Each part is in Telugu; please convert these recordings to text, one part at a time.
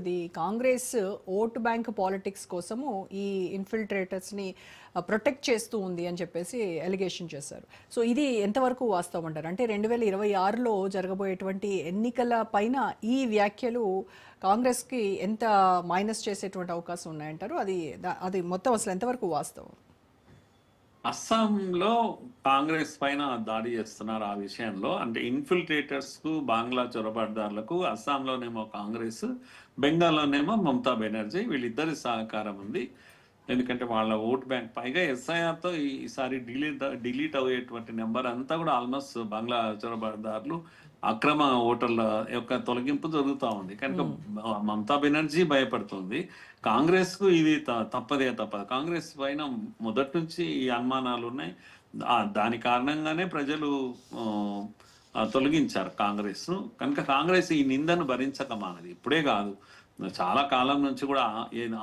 ఇది కాంగ్రెస్ ఓటు బ్యాంక్ పాలిటిక్స్ కోసము ఈ ఇన్ఫిల్ట్రేటర్స్ని ప్రొటెక్ట్ చేస్తూ ఉంది అని చెప్పేసి ఎలిగేషన్ చేశారు. సో ఇది ఎంతవరకు వాస్తవం అంటారు? అంటే 2026లో జరగబోయేటువంటి ఎన్నికల పైన ఈ వ్యాఖ్యలు కాంగ్రెస్కి ఎంత మైనస్ చేసేటువంటి అవకాశం ఉన్నాయంటారు? అది మొత్తం అసలు ఎంతవరకు వాస్తవం? అస్సాంలో కాంగ్రెస్ పైన దాడి చేస్తున్నారు. ఆ విషయంలో అంటే ఇన్ఫిల్ట్రేటర్స్ కు, బంగ్లా చొరబాటుదారులకు అస్సాంలోనేమో కాంగ్రెస్, బెంగాల్లోనేమో మమతా బెనర్జీ, వీళ్ళిద్దరి సహకారం ఉంది. ఎందుకంటే వాళ్ళ ఓట్ బ్యాంక్ పైగా ఎస్ఐఆర్తో ఈసారి డిలీట్ అయ్యేటువంటి నెంబర్ అంతా కూడా ఆల్మోస్ట్ బంగ్లా చొరబాటుదారులు, అక్రమ ఓటర్ల యొక్క తొలగింపు జరుగుతూ ఉంది. కనుక మమతా బెనర్జీ భయపడుతుంది. కాంగ్రెస్ కు ఇది తప్పదు. కాంగ్రెస్ పైన మొదటి నుంచి ఈ అనుమానాలు ఉన్నాయి. దాని కారణంగానే ప్రజలు తొలగించారు కాంగ్రెస్ ను. కనుక కాంగ్రెస్ ఈ నిందను భరించక మానది. ఇప్పుడే కాదు, చాలా కాలం నుంచి కూడా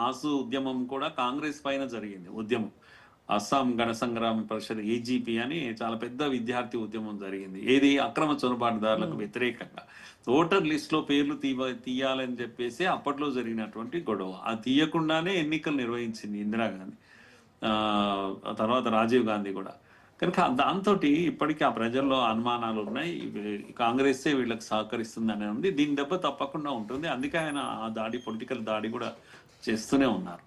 ఆసు ఉద్యమం కూడా కాంగ్రెస్ పైన జరిగింది. ఉద్యమం అస్సాం గణ సంగ్రామ పరిషత్ ఏజీపీ అని చాలా పెద్ద విద్యార్థి ఉద్యమం జరిగింది. ఏది అక్రమ చొరబాటుదారులకు వ్యతిరేకంగా ఓటర్ లిస్ట్ లో పేర్లు తీయాలని చెప్పేసి అప్పట్లో జరిగినటువంటి గొడవ. అది తీయకుండానే ఎన్నికలు నిర్వహించింది ఇందిరాగాంధీ, తర్వాత రాజీవ్ గాంధీ కూడా. కనుక దాంతో ఇప్పటికీ ఆ ప్రజల్లో అనుమానాలు ఉన్నాయి. కాంగ్రెస్ వీళ్ళకి సహకరిస్తుందని ఉంది. దీని దెబ్బ తప్పకుండా ఉంటుంది. అందుకే ఆయన ఆ దాడి, పొలిటికల్ దాడి కూడా చేస్తూనే ఉన్నారు.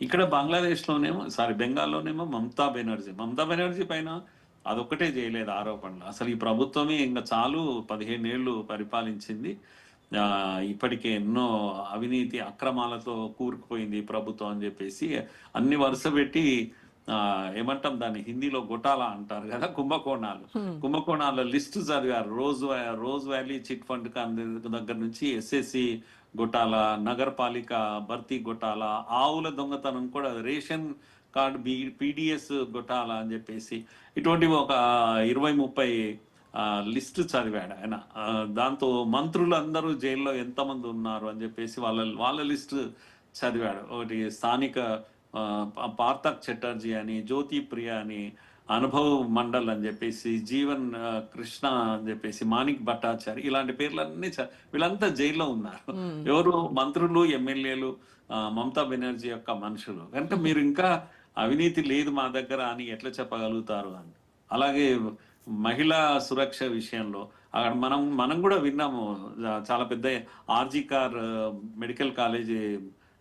ఇక్కడ బంగ్లాదేశ్ లోనేమో బెంగాల్లోనేమో మమతా బెనర్జీ పైన అదొక్కటే చేయలేదు ఆరోపణలు. అసలు ఈ ప్రభుత్వమే ఇంకా చాలు 15 ఏళ్ళు పరిపాలించింది, ఇప్పటికే ఎన్నో అవినీతి అక్రమాలతో కూరుకుపోయింది ప్రభుత్వం అని చెప్పేసి అన్ని వరుస పెట్టి ఏమంటాం దాన్ని హిందీలో గొటాలా అంటారు కదా, కుంభకోణాల లిస్ట్ చదివారు. రోజ్ వ్యాలీ చిట్ ఫండ్ దగ్గర నుంచి ఎస్ఎస్సి గొటాలా, నగరపాలిక భర్తీ గొటాలా, ఆవుల దొంగతనం కూడా, రేషన్ కార్డు పీడిఎస్ గొటాలా అని చెప్పేసి ఇటువంటివి ఒక 20-30 లిస్టు చదివాడు ఆయన. దాంతో మంత్రులు అందరూ జైల్లో ఎంతమంది ఉన్నారు అని చెప్పేసి వాళ్ళ లిస్టు చదివాడు. ఒకటి స్థానిక పార్థక్ చటర్జీ అని, జ్యోతి ప్రియ అని, అనుభవ్ మండల్ అని చెప్పేసి, జీవన్ కృష్ణ అని చెప్పేసి, మాణిక్ భట్టాచారి, ఇలాంటి పేర్లన్నీ వీళ్ళంతా జైల్లో ఉన్నారు. ఎవరు? మంత్రులు, ఎమ్మెల్యేలు, మమతా బెనర్జీ యొక్క మనుషులు. కనుక మీరు ఇంకా అవినీతి లేదు మా దగ్గర అని ఎట్లా చెప్పగలుగుతారు అని. అలాగే మహిళా సురక్ష విషయంలో అక్కడ మనం కూడా విన్నాము. చాలా పెద్ద RG Kar medical college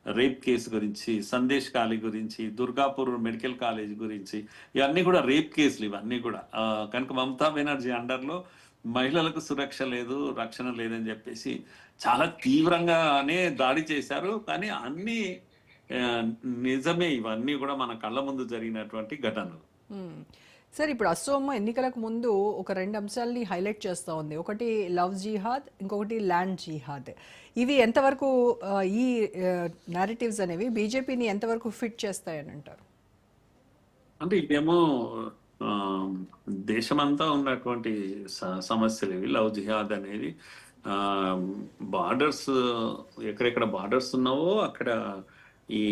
rape case గురించి, సందేశ్ కాళీ గురించి, దుర్గాపూర్ మెడికల్ కాలేజ్ గురించి, ఇవన్నీ కూడా రేప్ కేసులు ఇవన్నీ కూడా. కనుక మమతా బెనర్జీ అండర్లో మహిళలకు సురక్ష లేదు, రక్షణ లేదని చెప్పేసి చాలా తీవ్రంగానే దాడి చేశారు. కానీ అన్ని నిజమే, ఇవన్నీ కూడా మన కళ్ళ ముందు జరిగినటువంటి ఘటనలు. సార్, ఇప్పుడు అస్సోం ఎన్నికలకు ముందు ఒక 2 అంశాలని హైలైట్ చేస్తూ ఉంది. ఒకటి లవ్ జిహాద్, ఇంకొకటి ల్యాండ్ జిహాద్. ఇవి ఎంతవరకు ఈ నారేటివ్స్ అనేవి బీజేపీని ఎంతవరకు ఫిట్ చేస్తాయని అంటారు? అంటే ఇదేమో దేశమంతా ఉన్నటువంటి సమస్యలు ఇవి. లవ్ జిహాద్ అనేది బార్డర్స్, ఎక్కడెక్కడ బార్డర్స్ ఉన్నావో అక్కడ ఈ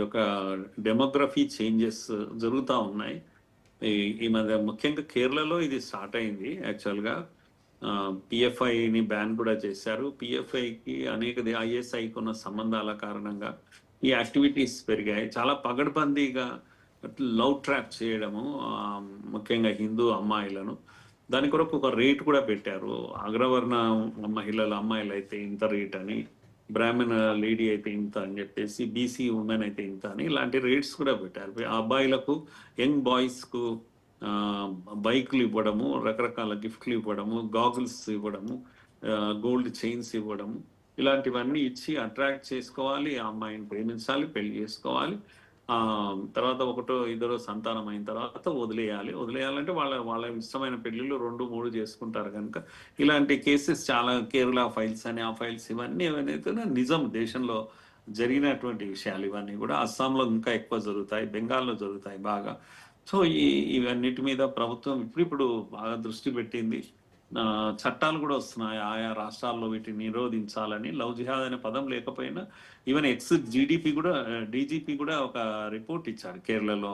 యొక్క డెమోగ్రఫీ చేంజెస్ జరుగుతూ ఉన్నాయి. ఈ మధ్య ముఖ్యంగా కేరళలో ఇది స్టార్ట్ అయింది. యాక్చువల్గా పిఎఫ్ఐని బ్యాన్ కూడా చేశారు. పిఎఫ్ఐకి అనేక ఐఎస్ఐకి ఉన్న సంబంధాల కారణంగా ఈ యాక్టివిటీస్ పెరిగాయి. చాలా పగడ్బందీగా లవ్ ట్రాప్ చేయడము, ముఖ్యంగా హిందూ అమ్మాయిలను. దాని కొరకు ఒక రేట్ కూడా పెట్టారు. అగ్రవర్ణ అమ్మాయిలు అయితే ఇంత రేట్ అని, బ్రాహ్మణ లేడీ అయితే ఇంత అని చెప్పేసి, బీసీ ఉమెన్ అయితే ఇంత అని, ఇలాంటి రేట్స్ కూడా పెట్టారు. అబ్బాయిలకు, యంగ్ బాయ్స్కు బైక్లు ఇవ్వడము, రకరకాల గిఫ్ట్లు ఇవ్వడము, గాగుల్స్ ఇవ్వడము, గోల్డ్ చైన్స్ ఇవ్వడము, ఇలాంటివన్నీ ఇచ్చి అట్రాక్ట్ చేసుకోవాలి. ఆ అమ్మాయిని ప్రేమించాలి, పెళ్లి చేసుకోవాలి. తర్వాత 1-2 సంతానం అయిన తర్వాత వదిలేయాలంటే వాళ్ళ ఇష్టమైన పెళ్లిళ్ళు 2-3 చేసుకుంటారు. కనుక ఇలాంటి కేసెస్ చాలా, కేరళ ఫైల్స్ అని, ఆ ఫైల్స్ ఇవన్నీ ఏవైతే నిజం దేశంలో జరిగినటువంటి విషయాలు. ఇవన్నీ కూడా అస్సాంలో ఇంకా ఎక్కువ జరుగుతాయి, బెంగాల్లో జరుగుతాయి బాగా. సో ఇవన్నిటి మీద ప్రభుత్వం ఇప్పుడు బాగా దృష్టి పెట్టింది. చట్టాలు కూడా వస్తున్నాయి ఆయా రాష్ట్రాల్లో వీటిని నిరోధించాలని. లవ్ జిహాద్ అనే పదం లేకపోయినా ఈవెన్ డీజీపీ కూడా ఒక రిపోర్ట్ ఇచ్చారు కేరళలో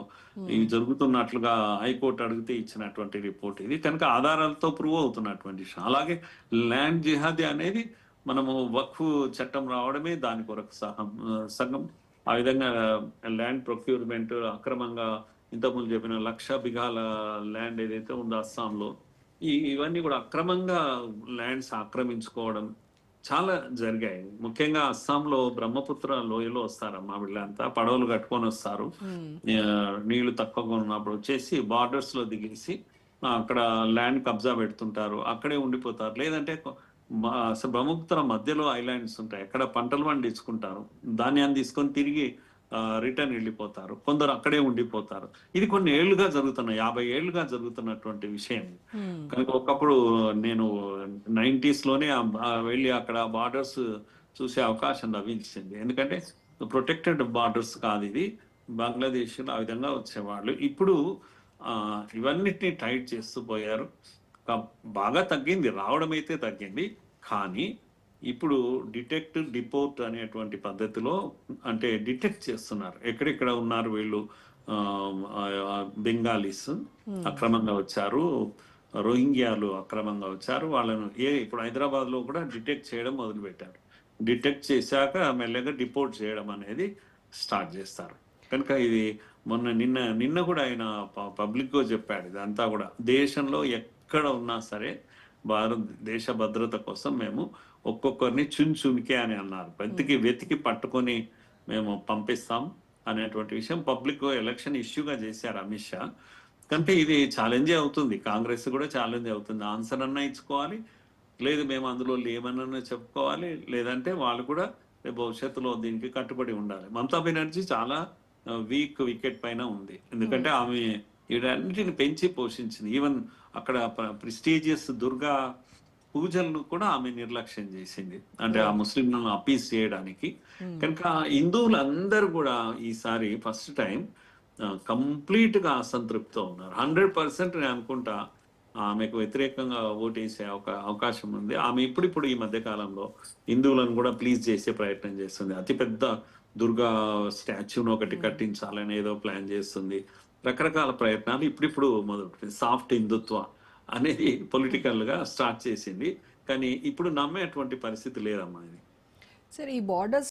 ఇవి జరుగుతున్నట్లుగా. హైకోర్టు అడిగితే ఇచ్చినటువంటి రిపోర్ట్ ఇది. కనుక ఆధారాలతో ప్రూవ్ అవుతున్నటువంటి విషయం. అలాగే ల్యాండ్ జిహాద్ అనేది మనము వక్ఫ్ చట్టం రావడమే దాని కొరకు సగం. ఆ విధంగా ల్యాండ్ ప్రొక్యూర్మెంట్ అక్రమంగా ఇంతకుముందు చెప్పిన 1,00,000 బిఘాల ల్యాండ్ ఏదైతే ఉందో అస్సాంలో, ఇవన్నీ కూడా అక్రమంగా ల్యాండ్స్ ఆక్రమించుకోవడం చాలా జరిగాయి. ముఖ్యంగా అస్సాంలో బ్రహ్మపుత్ర లోయలో వస్తారమ్మా వీళ్ళంతా, పడవలు కట్టుకొని వస్తారు. నీళ్లు తక్కువగా ఉన్నప్పుడు వచ్చేసి బార్డర్స్ లో దిగేసి అక్కడ ల్యాండ్ కబ్జా పెడుతుంటారు, అక్కడే ఉండిపోతారు. లేదంటే అసలు బ్రహ్మపుత్ర మధ్యలో ఐలాండ్స్ ఉంటాయి, అక్కడ పంటలు పండించుకుంటారు, ధాన్యాన్ని తీసుకొని తిరిగి రిటర్న్ వెళ్ళిపోతారు. కొందరు అక్కడే ఉండిపోతారు. ఇది కొన్ని ఏళ్లుగా జరుగుతున్న 50 ఏళ్లుగా జరుగుతున్నటువంటి విషయం. కనుక ఒకప్పుడు నేను 90s లోనే వెళ్ళి అక్కడ బార్డర్స్ చూసే అవకాశం లభించింది. ఎందుకంటే ప్రొటెక్టెడ్ బార్డర్స్ కాదు ఇది, బంగ్లాదేశ్ ఆ విధంగా వచ్చేవాళ్ళు. ఇప్పుడు ఇవన్నిటిని టైట్ చేస్తూ పోయారు. బాగా తగ్గింది, రావడం అయితే తగ్గింది. కానీ ఇప్పుడు డిటెక్ట్ డిపోర్ట్ అనేటువంటి పద్ధతిలో, అంటే డిటెక్ట్ చేస్తున్నారు ఎక్కడెక్కడ ఉన్నారు వీళ్ళు. బెంగాలీస్ అక్రమంగా వచ్చారు, రోహింగ్యాలు అక్రమంగా వచ్చారు, వాళ్ళను ఇప్పుడు హైదరాబాద్ లో కూడా డిటెక్ట్ చేయడం మొదలు పెట్టారు. డిటెక్ట్ చేశాక మెల్లగా డిపోర్ట్ చేయడం అనేది స్టార్ట్ చేస్తారు. కనుక ఇది నిన్న కూడా ఆయన పబ్లిక్ గా చెప్పాడు. ఇదంతా కూడా దేశంలో ఎక్కడ ఉన్నా సరే భారతదేశ భద్రత కోసం మేము ఒక్కొక్కరిని చున్చునికే అని అన్నారు. వెతికి పట్టుకొని మేము పంపిస్తాం అనేటువంటి విషయం పబ్లిక్ ఎలక్షన్ ఇష్యూగా చేశారు అమిత్ షా. కనుక ఇది ఛాలెంజే అవుతుంది, కాంగ్రెస్ కూడా ఛాలెంజ్ అవుతుంది. ఆన్సర్ అన్నా ఇచ్చుకోవాలి, లేదు మేము అందులో లేమన్నా చెప్పుకోవాలి, లేదంటే వాళ్ళు కూడా భవిష్యత్తులో దీనికి కట్టుబడి ఉండాలి. మమతా బెనర్జీ చాలా వీక్ వికెట్ పైన ఉంది, ఎందుకంటే ఆమె వీటన్నిటిని పెంచి పోషించింది. ఈవెన్ అక్కడ ప్రెస్టీజియస్ దుర్గా పూజలను కూడా ఆమె నిర్లక్ష్యం చేసింది, అంటే ఆ ముస్లింలను అపీస్ చేయడానికి. కనుక హిందువులందరూ కూడా ఈసారి ఫస్ట్ టైం కంప్లీట్ గా అసంతృప్తితో ఉన్నారు. 100% నేను అనుకుంటా ఆమెకు వ్యతిరేకంగా ఓటేసే అవకాశం ఉంది. ఆమె ఇప్పుడు ఈ మధ్య కాలంలో హిందువులను కూడా ప్లీజ్ చేసే ప్రయత్నం చేస్తుంది. అతిపెద్ద దుర్గా స్టాచ్యూను ఒకటి కట్టించాలని ఏదో ప్లాన్ చేస్తుంది. రకరకాల ప్రయత్నాలు ఇప్పుడు మొదలు సాఫ్ట్ హిందుత్వ అనేది పొలిటికల్ గా స్టార్ట్ చేసింది. కానీ ఇప్పుడు నమ్మేటువంటి పరిస్థితి లేదమ్మా ఇది. సరే, ఈ బార్డర్స్